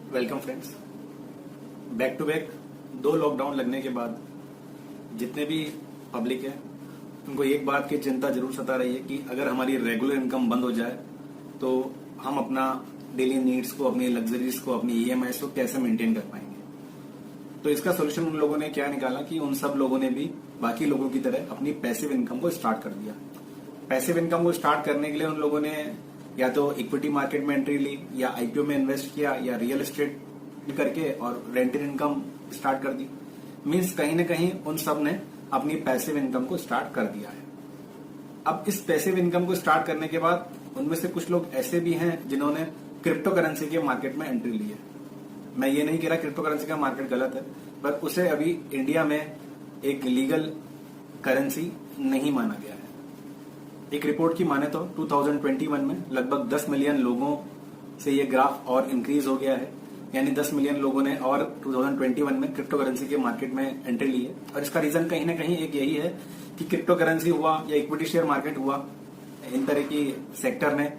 Welcome friends. Back to back 2 lockdown लगने के बाद जितने भी पब्लिक है उनको एक बात की चिंता जरूर सता रही है कि अगर हमारी रेगुलर इनकम बंद हो जाए तो हम अपना डेली नीड्स को, अपनी लग्जरीज को, अपनी ईएमआई को कैसे मेंटेन कर पाएंगे। तो इसका सोल्यूशन उन लोगों ने क्या निकाला कि उन सब लोगों ने भी बाकी लोगों की तरह अपनी पैसिव इनकम को स्टार्ट कर दिया। पैसिव इनकम को स्टार्ट करने के लिए उन लोगों ने या तो इक्विटी मार्केट में एंट्री ली, या आईपीओ में इन्वेस्ट किया, या रियल एस्टेट करके और रेंटेड इनकम स्टार्ट कर दी। मींस कहीं ना कहीं उन सब ने अपनी पैसिव इनकम को स्टार्ट कर दिया है। अब इस पैसिव इनकम को स्टार्ट करने के बाद उनमें से कुछ लोग ऐसे भी हैं जिन्होंने क्रिप्टो करेंसी के मार्केट में एंट्री ली है। मैं ये नहीं कह रहा क्रिप्टो करेंसी का मार्केट गलत है, पर उसे अभी इंडिया में एक लीगल करेंसी नहीं माना गया है। एक रिपोर्ट की माने तो 2021 में लगभग 10 मिलियन लोगों से ये ग्राफ और इंक्रीज हो गया है, यानी 10 मिलियन लोगों ने और 2021 में क्रिप्टो करेंसी के मार्केट में एंट्री ली है। और इसका रीजन कहीं ना कहीं एक यही है कि क्रिप्टो करेंसी हुआ या इक्विटी शेयर मार्केट हुआ, इन तरह की सेक्टर ने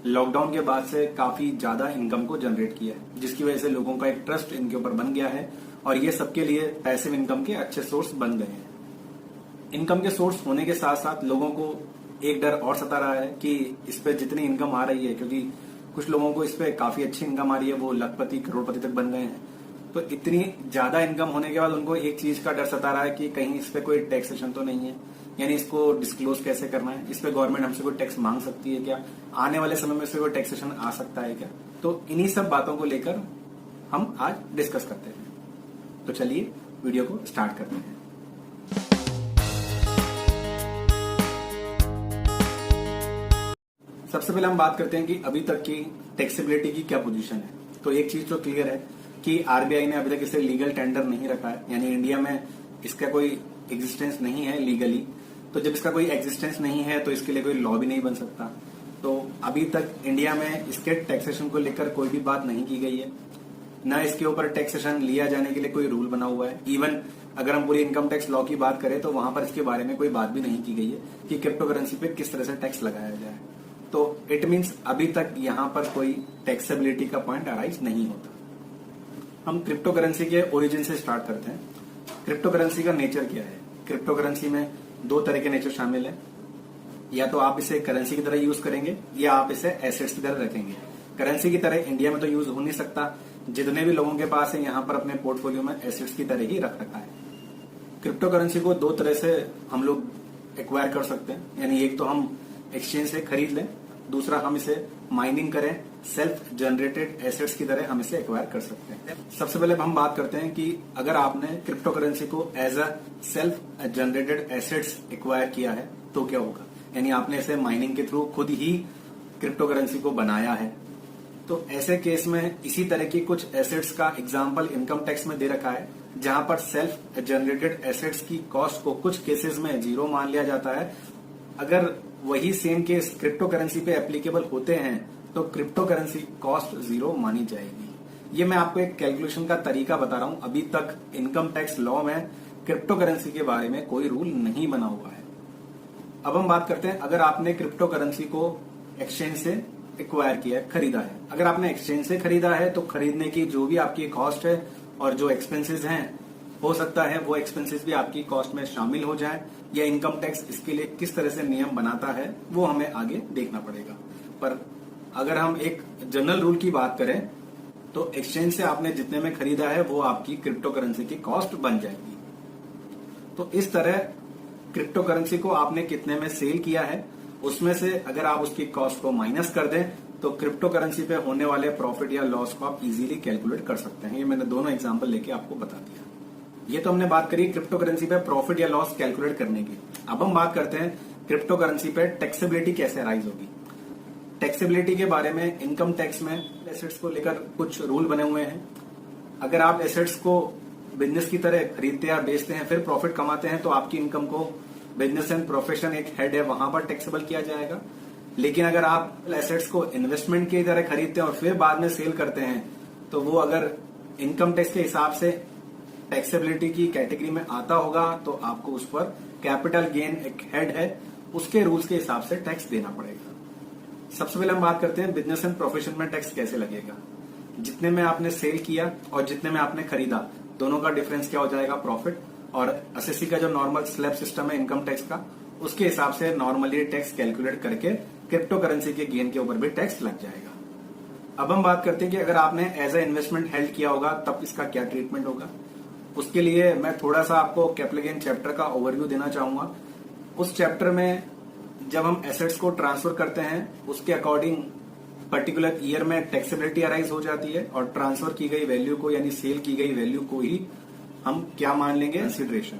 लॉकडाउन के बाद से काफी ज्यादा इनकम को जनरेट किया है, जिसकी वजह से लोगों का एक ट्रस्ट इनके ऊपर बन गया है और ये सबके लिए पैसिव इनकम के अच्छे सोर्स बन गए हैं। इनकम के सोर्स होने के साथ साथ लोगों को एक डर और सता रहा है कि इस पे जितनी इनकम आ रही है, क्योंकि कुछ लोगों को इस पे काफी अच्छी इनकम आ रही है, वो लखपति करोड़पति तक बन गए हैं। तो इतनी ज्यादा इनकम होने के बाद उनको एक चीज का डर सता रहा है कि कहीं इस पे कोई टैक्सेशन तो नहीं है, यानी इसको डिस्क्लोज कैसे करना है, इस पे गवर्नमेंट हमसे कोई टैक्स मांग सकती है क्या, आने वाले समय में इससे कोई टैक्सेशन आ सकता है क्या। तो इन्हीं सब बातों को लेकर हम आज डिस्कस करते हैं। तो चलिए वीडियो को स्टार्ट करते हैं। सबसे पहले हम बात करते हैं कि अभी तक की टैक्सेबिलिटी की क्या पोजीशन है। तो एक चीज तो क्लियर है कि आरबीआई ने अभी तक इसे लीगल टेंडर नहीं रखा है, यानी इंडिया में इसका कोई एग्जिस्टेंस नहीं है लीगली। तो जब इसका कोई एग्जिस्टेंस नहीं है तो इसके लिए कोई लॉ भी नहीं बन सकता। तो अभी तक इंडिया में इसके टैक्सेशन को लेकर कोई भी बात नहीं की गई है, न इसके ऊपर टैक्सेशन लिया जाने के लिए कोई रूल बना हुआ है। इवन अगर हम पूरी इनकम टैक्स लॉ की बात करें तो वहां पर इसके बारे में कोई बात भी नहीं की गई है कि क्रिप्टो करेंसी पे किस तरह से टैक्स लगाया जाए। तो इट मीन्स अभी तक यहां पर कोई टैक्सेबिलिटी का पॉइंट अराइज नहीं होता। हम क्रिप्टो करेंसी के ओरिजिन से स्टार्ट करते हैं। क्रिप्टो करेंसी का नेचर क्या है? क्रिप्टो करेंसी में 2 तरह के नेचर शामिल है। या तो आप इसे करेंसी की तरह यूज करेंगे या आप इसे एसेट्स की तरह रखेंगे। करेंसी की तरह इंडिया में तो यूज हो नहीं सकता, जितने भी लोगों के पास है यहां पर अपने पोर्टफोलियो में एसेट्स की तरह ही रख रखा है। क्रिप्टो करेंसी को 2 तरह से हम लोग एक्वायर कर सकते हैं, यानी एक तो हम एक्सचेंज से खरीद लें, दूसरा हम इसे माइनिंग करें, सेल्फ जनरेटेड एसेट्स की तरह हम इसे एक्वायर कर सकते हैं। सबसे पहले हम बात करते हैं कि अगर आपने क्रिप्टो करेंसी को as a self generated assets acquire किया है तो क्या होगा, यानी आपने इसे माइनिंग के थ्रू खुद ही क्रिप्टो करेंसी को बनाया है। तो ऐसे केस में इसी तरह की कुछ एसेट्स का एग्जाम्पल इनकम टैक्स में दे रखा है, जहां पर सेल्फ जनरेटेड एसेट्स की कॉस्ट को कुछ केसेस में 0 मान लिया जाता है। अगर वही सेम केस क्रिप्टो करेंसी पे एप्लीकेबल होते हैं तो क्रिप्टो करेंसी कॉस्ट 0 मानी जाएगी। ये मैं आपको एक कैलकुलेशन का तरीका बता रहा हूं। अभी तक इनकम टैक्स लॉ में क्रिप्टो करेंसी के बारे में कोई रूल नहीं बना हुआ है। अब हम बात करते हैं, अगर आपने क्रिप्टो करेंसी को एक्सचेंज से एक्वायर किया है, खरीदा है। अगर आपने एक्सचेंज से खरीदा है तो खरीदने की जो भी आपकी कॉस्ट है और जो एक्सपेंसेस हैं, हो सकता है वो एक्सपेंसेस भी आपकी कॉस्ट में शामिल हो जाए, या इनकम टैक्स इसके लिए किस तरह से नियम बनाता है वो हमें आगे देखना पड़ेगा। पर अगर हम एक जनरल रूल की बात करें तो एक्सचेंज से आपने जितने में खरीदा है वो आपकी क्रिप्टो करेंसी की कॉस्ट बन जाएगी। तो इस तरह क्रिप्टो करेंसी को आपने कितने में सेल किया है उसमें से अगर आप उसकी कॉस्ट को माइनस कर दें तो क्रिप्टो करेंसी पे होने वाले प्रॉफिट या लॉस को आप इजीली कैलकुलेट कर सकते हैं। ये मैंने दोनों एग्जांपल लेके आपको बता दिया। ये तो हमने बात करी क्रिप्टो करेंसी पे प्रॉफिट या लॉस कैलकुलेट करने की। अब हम बात करते हैं क्रिप्टो करेंसी पे टैक्सेबिलिटी कैसे अराइज होगी। टैक्सेबिलिटी के बारे में इनकम टैक्स में एसेट्स को लेकर कुछ रूल बने हुए हैं। अगर आप एसेट्स को बिजनेस की तरह खरीदते या बेचते हैं फिर प्रॉफिट कमाते हैं तो आपकी इनकम को बिजनेस एंड प्रोफेशन एक हेड है वहां पर टैक्सेबल किया जाएगा। लेकिन अगर आप एसेट्स को इन्वेस्टमेंट की तरह खरीदते हैं और फिर बाद में सेल करते हैं तो वो अगर इनकम टैक्स के हिसाब से टैक्सेबिलिटी की कैटेगरी में आता होगा तो आपको उस पर कैपिटल गेन एक हेड है, उसके रूल्स के हिसाब से टैक्स देना पड़ेगा। सबसे पहले हम बात करते हैं बिजनेस एंड प्रोफेशन में टैक्स कैसे लगेगा। जितने में आपने सेल किया और जितने में आपने खरीदा, दोनों का डिफरेंस क्या हो जाएगा, प्रॉफिट। और एसएससी का जो नॉर्मल स्लैब सिस्टम है इनकम टैक्स का, उसके हिसाब से नॉर्मली टैक्स कैलकुलेट करके क्रिप्टो करेंसी के गेन के ऊपर भी टैक्स लग जाएगा। अब हम बात करते हैं कि अगर आपने एज ए इन्वेस्टमेंट हेल्ड किया होगा तब इसका क्या ट्रीटमेंट होगा। उसके लिए मैं थोड़ा सा आपको कैपिटल गेन चैप्टर का ओवरव्यू देना चाहूंगा। उस चैप्टर में जब हम एसेट्स को ट्रांसफर करते हैं उसके अकॉर्डिंग पर्टिकुलर ईयर में टैक्सेबिलिटी अराइज हो जाती है और ट्रांसफर की गई वैल्यू को यानी सेल की गई वैल्यू को ही हम क्या मान लेंगे, कंसिडरेशन।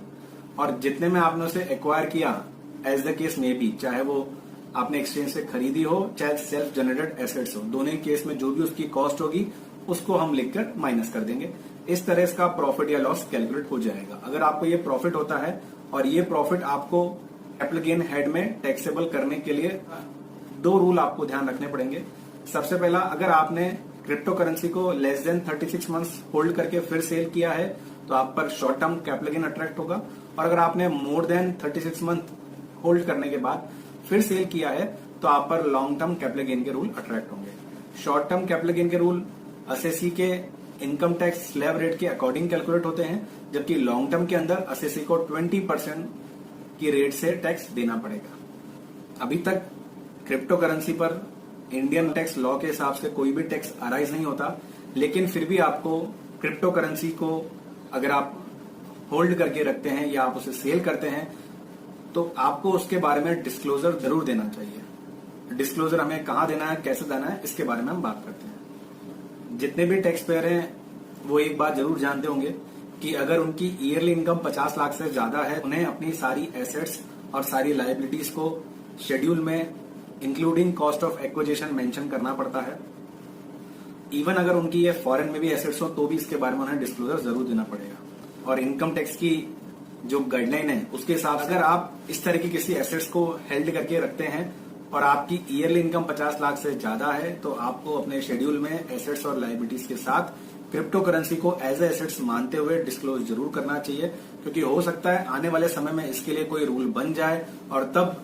और जितने में आपने उसे एक्वायर किया एज द केस में भी, चाहे वो आपने एक्सचेंज से खरीदी हो चाहे सेल्फ जनरेटेड एसेट्स हो, दोनों ही केस में जो भी उसकी कॉस्ट होगी उसको हम लिखकर माइनस कर देंगे। इस तरह इसका प्रॉफिट या लॉस कैलकुलेट हो जाएगा। अगर आपको ये प्रॉफिट होता है और ये प्रॉफिट आपको कैपिटल गेन हेड में टैक्सेबल करने के लिए दो रूल आपको ध्यान रखने पड़ेंगे। सबसे पहला, अगर आपने क्रिप्टो करेंसी को लेस देन 36 मंथ्स होल्ड करके फिर सेल किया है तो आप पर short term capital gain attract होगा, और अगर आपने मोर देन 36 मंथ होल्ड करने के बाद फिर सेल किया है तो आप पर लॉन्ग टर्म कैपिटल गेन के रूल अट्रैक्ट होंगे। शॉर्ट टर्म कैपिटल गेन के रूल एसएससी के इनकम टैक्स स्लैब रेट के अकॉर्डिंग कैलकुलेट होते हैं, जबकि लॉन्ग टर्म के अंदर एसएससी को 20% की रेट से टैक्स देना पड़ेगा। अभी तक क्रिप्टो करेंसी पर इंडियन टैक्स लॉ के हिसाब से कोई भी टैक्स अराइज नहीं होता, लेकिन फिर भी आपको क्रिप्टो करेंसी को अगर आप होल्ड करके रखते हैं या आप उसे सेल करते हैं तो आपको उसके बारे में डिस्क्लोजर जरूर देना चाहिए। डिस्क्लोजर हमें कहाँ देना है, कैसे देना है, इसके बारे में हम बात करते हैं। जितने भी टैक्स पेयर हैं वो एक बात जरूर जानते होंगे कि अगर उनकी ईयरली इनकम 50 लाख से ज्यादा है, उन्हें अपनी सारी एसेट्स और सारी लायबिलिटीज को शेड्यूल में including cost of acquisition mention करना पड़ता है। इवन अगर उनकी ये फॉरेन में भी एसेट्स हो तो भी इसके बारे में उन्हें डिस्क्लोजर जरूर देना पड़ेगा। और इनकम टैक्स की जो गाइडलाइन है उसके हिसाब से अगर आप इस तरह की किसी एसेट्स को हेल्ड करके रखते हैं और आपकी ईयरली इनकम 50 लाख से ज्यादा है तो आपको अपने शेड्यूल में एसेट्स और लायबिलिटीज के साथ क्रिप्टो करेंसी को एज ए एसेट्स मानते हुए डिस्क्लोज जरूर करना चाहिए, क्योंकि हो सकता है आने वाले समय में इसके लिए कोई रूल बन जाए और तब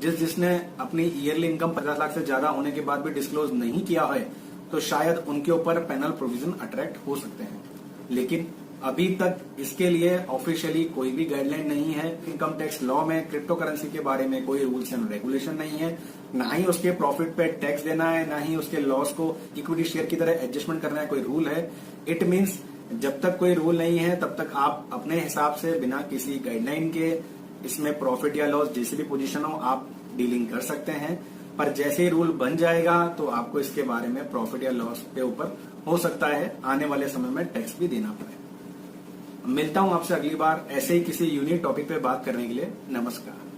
जिसने अपनी ईयरली इनकम 50 लाख से ज्यादा होने के बाद भी डिस्क्लोज नहीं किया है तो शायद उनके ऊपर पेनल प्रोविजन अट्रैक्ट हो सकते हैं। लेकिन अभी तक इसके लिए ऑफिशियली कोई भी गाइडलाइन नहीं है। इनकम टैक्स लॉ में क्रिप्टो करेंसी के बारे में कोई रूल्स एंड रेगुलेशन नहीं है, ना ही उसके प्रॉफिट पे टैक्स देना है, ना ही उसके लॉस को इक्विटी शेयर की तरह एडजस्टमेंट करना है कोई रूल है। इट मीन्स जब तक कोई रूल नहीं है तब तक आप अपने हिसाब से बिना किसी गाइडलाइन के इसमें प्रॉफिट या लॉस जैसी भी पोजीशन हो आप डीलिंग कर सकते हैं। पर जैसे ही रूल बन जाएगा तो आपको इसके बारे में प्रॉफिट या लॉस के ऊपर हो सकता है आने वाले समय में टैक्स भी देना पड़े। मिलता हूं आपसे अगली बार ऐसे ही किसी यूनिक टॉपिक पे बात करने के लिए। नमस्कार।